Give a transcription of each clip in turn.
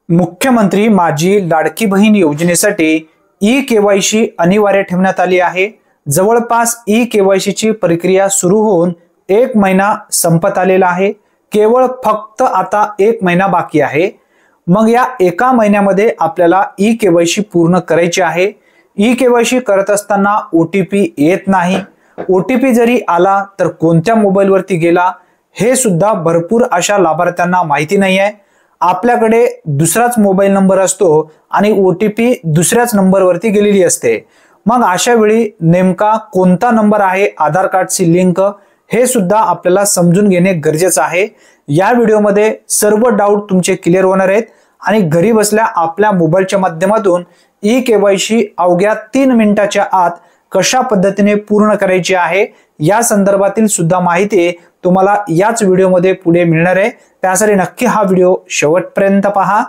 मुख्यमंत्री माझी लाडकी बहीण योजनेसाठी ई-केवायसी अनिवार्य ठेवण्यात आली आहे। जवळपास ई-केवायसी ची प्रक्रिया सुरू होऊन 1 महिना संपत आलेला आहे। केवळ फक्त आता 1 महिना बाकी आहे। मग या एका महिन्यामध्ये आपल्याला ई-केवायसी पूर्ण करायची आहे। ई-केवायसी करत असताना ओटीपी येत नाही। ओटीपी जरी आला तर कोणत्या मोबाईल वरती गेला हे सुद्धा भरपूर अशा लाभार्थ्यांना माहिती नाही आहे। आपल्याकडे दुसराच मोबाईल नंबर असतो आणि ओटीपी दुसऱ्याच नंबरवरती गेलेली असते। मग अशा वेळी नेमका कोणता नंबर आहे आधार कार्डची लिंक हे सुद्धा आपल्याला समजून घेणे गरजेचे आहे। या व्हिडिओमध्ये सर्व डाऊट तुमचे क्लिअर होणार आहेत आणि घरी बसल्या आपल्या मोबाईलच्या माध्यमातून ई-केवायसी अवघ्या 3 मिनिटाच्या आत कशा पद्धतीने पूर्ण करायची आहे या संदर्भातील सुद्धा माहिती तुम्हाला याच व्हिडिओमध्ये पुढे मिळणार आहे। त्यासाठी नक्की हा व्हिडिओ शेवटपर्यंत पहा।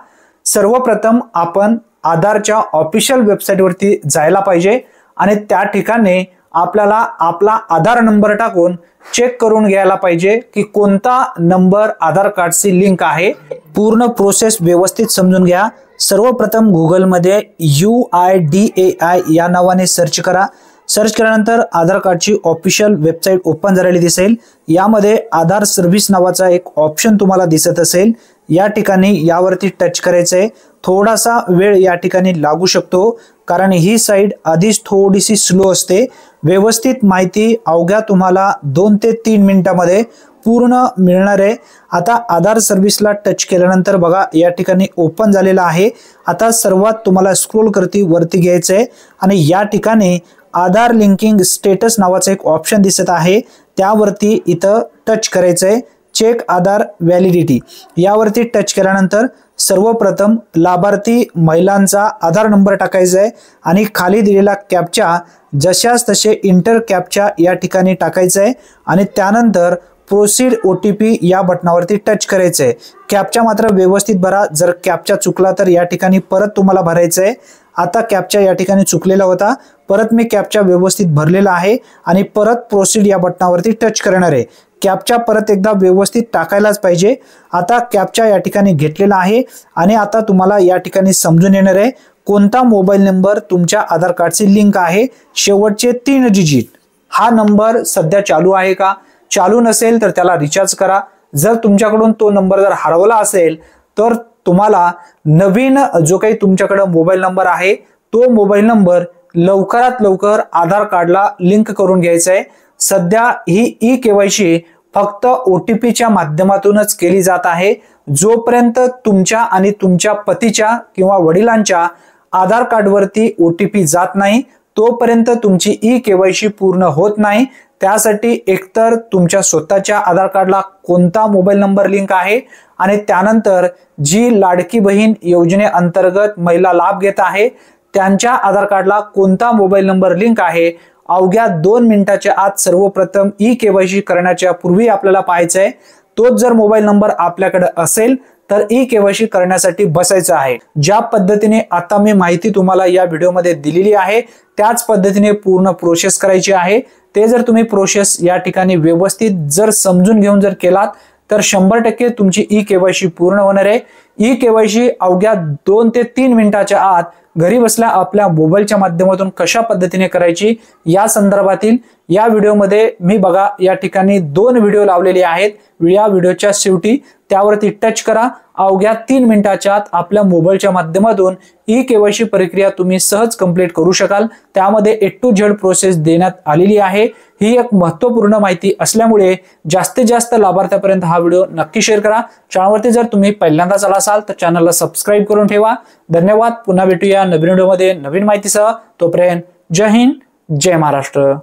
सर्वप्रथम आपण आधारच्या ऑफिशियल वेबसाईट वरती जायला पाहिजे आणि त्या ठिकाणी आपल्याला आपला आधार नंबर टाकून चेक करून घ्यायला पाहिजे की कोणता नंबर आधार कार्डची लिंक आहे। पूर्ण प्रोसेस व्यवस्थित समजून घ्या। सर्वप्रथम गुगल मध्ये UIDAI या नावाने सर्च करा। सर्च केल्यानंतर आधार कार्डची ऑफिशियल वेबसाईट ओपन झालेली दिसेल। यामध्ये आधार सर्व्हिस नावाचा एक ऑप्शन तुम्हाला दिसत असेल। या ठिकाणी यावरती टच करायचं आहे। थोडासा वेळ या ठिकाणी लागू शकतो कारण ही साइट आधीच थोडीशी स्लो असते। व्यवस्थित माहिती अवघ्या तुम्हाला 2 ते 3 मिनिटांमध्ये पूर्ण मिळणार आहे। आता आधार सर्व्हिसला टच केल्यानंतर बघा या ठिकाणी ओपन झालेला आहे। आता सर्वात तुम्हाला स्क्रोल करती वरती घ्यायचं आहे आणि या ठिकाणी आधार लिंकिंग स्टेटस नावाचा एक ऑप्शन दिसत आहे। त्यावरती इथं टच करायचं आहे। चेक आधार व्हॅलिडिटी यावरती टच केल्यानंतर सर्वप्रथम लाभार्थी महिलांचा आधार नंबर टाकायचा आहे आणि खाली दिलेला कॅप्चा जशास तसे इंटर कॅप्चा या ठिकाणी टाकायचा आहे आणि त्यानंतर प्रोसीड ओटीपी या बटनावरती टच करायचं आहे। कॅप्चा मात्र व्यवस्थित भरा। जर कॅप्चा चुकला तर या ठिकाणी परत तुम्हाला भरायचं आहे। आता कॅप्चा या ठिकाणी चुकलेला होता, परत मी कॅप्चा व्यवस्थित भरलेला आहे आणि परत प्रोसीड या बटनावरती टच करणार आहे। कॅप्चा परत एकदा व्यवस्थित टाकायलाच पाहिजे। आता कॅप्चा या ठिकाणी घेतलेला आहे आणि आता तुम्हाला या ठिकाणी समजून येणार आहे कोणता मोबाईल नंबर तुमच्या आधार कार्डची लिंक आहे। शेवटचे 3 डिजिट हा नंबर सध्या चालू आहे का? चालू नसेल तर त्याला रिचार्ज करा। जर तुमच्याकडून तो नंबर जर हरवला असेल तर तुम्हाला नवीन जो काही तुमच्याकडे मोबाईल नंबर आहे तो मोबाईल नंबर लवकरात लवकर आधार कार्डला लिंक करून घ्यायचा आहे। सध्या ही ई-केवायसी फक्त ओटीपीच्या माध्यमातूनच केली जात आहे। जोपर्यंत तुमच्या आणि तुमच्या पतीच्या किंवा वडिलांच्या आधार कार्डवरती ओटीपी जात नाही तोपर्यंत तुमची ई-केवायसी पूर्ण होत नाही। त्यासाठी एकतर तुमच्या स्वतःच्या आधार कार्डला कोणता मोबाईल नंबर लिंक आहे आणि त्यानंतर जी लाडकी बहीण योजनेअंतर्गत महिला लाभ घेत आहे त्यांच्या आधार कार्डला कोणता मोबाईल नंबर लिंक आहे। अवघ्या 2 मिनिटाच्या आत सर्वप्रथम ई-केवायसी करण्याच्या पूर्वी आपल्याला पाहायचं आहे। तोच जर मोबाईल नंबर आपल्याकडे असेल तर ई-केवायसी करण्यासाठी बसायचं आहे। ज्या पद्धतीने आता मी माहिती तुम्हाला या व्हिडिओमध्ये दिलेली आहे त्याच पद्धतीने पूर्ण प्रोसेस करायची आहे। ते जर तुम्ही प्रोसेस या ठिकाणी व्यवस्थित जर समजून घेऊन जर केलात तर 100% तुमची ई-केवायसी पूर्ण होणार आहे। ई-केवायसी अवघ्या 2 ते 3 मिनिटाच्या आत घरी बसल्या आपल्या मोबाईलच्या माध्यमातून कशा पद्धतीने करायची या संदर्भातील या व्हिडिओमध्ये मी बघा या ठिकाणी 2 व्हिडिओ लावलेले आहेत। या व्हिडिओच्या शेवटी त्यावरती टच करा। अवघ्या 3 मिनिटाच्या आत आपल्या मोबाईलच्या माध्यमातून ई-केवायसी प्रक्रिया तुम्ही सहज कंप्लीट करू शकाल। त्यामध्ये A to Z प्रोसेस देण्यात आलेली आहे। ही एक महत्त्वपूर्ण माहिती असल्यामुळे जास्तीत जास्त लाभार्थ्यापर्यंत हा व्हिडिओ नक्की शेअर करा। चॅनलवरती जर तुम्ही पहिल्यांदाच आला असाल तर चॅनलला सबस्क्राइब करून ठेवा। धन्यवाद। पुन्हा भेटूया नवीन व्हिडिओमध्ये नवीन माहितीसह। तोपर्यंत जय हिंद, जय महाराष्ट्र।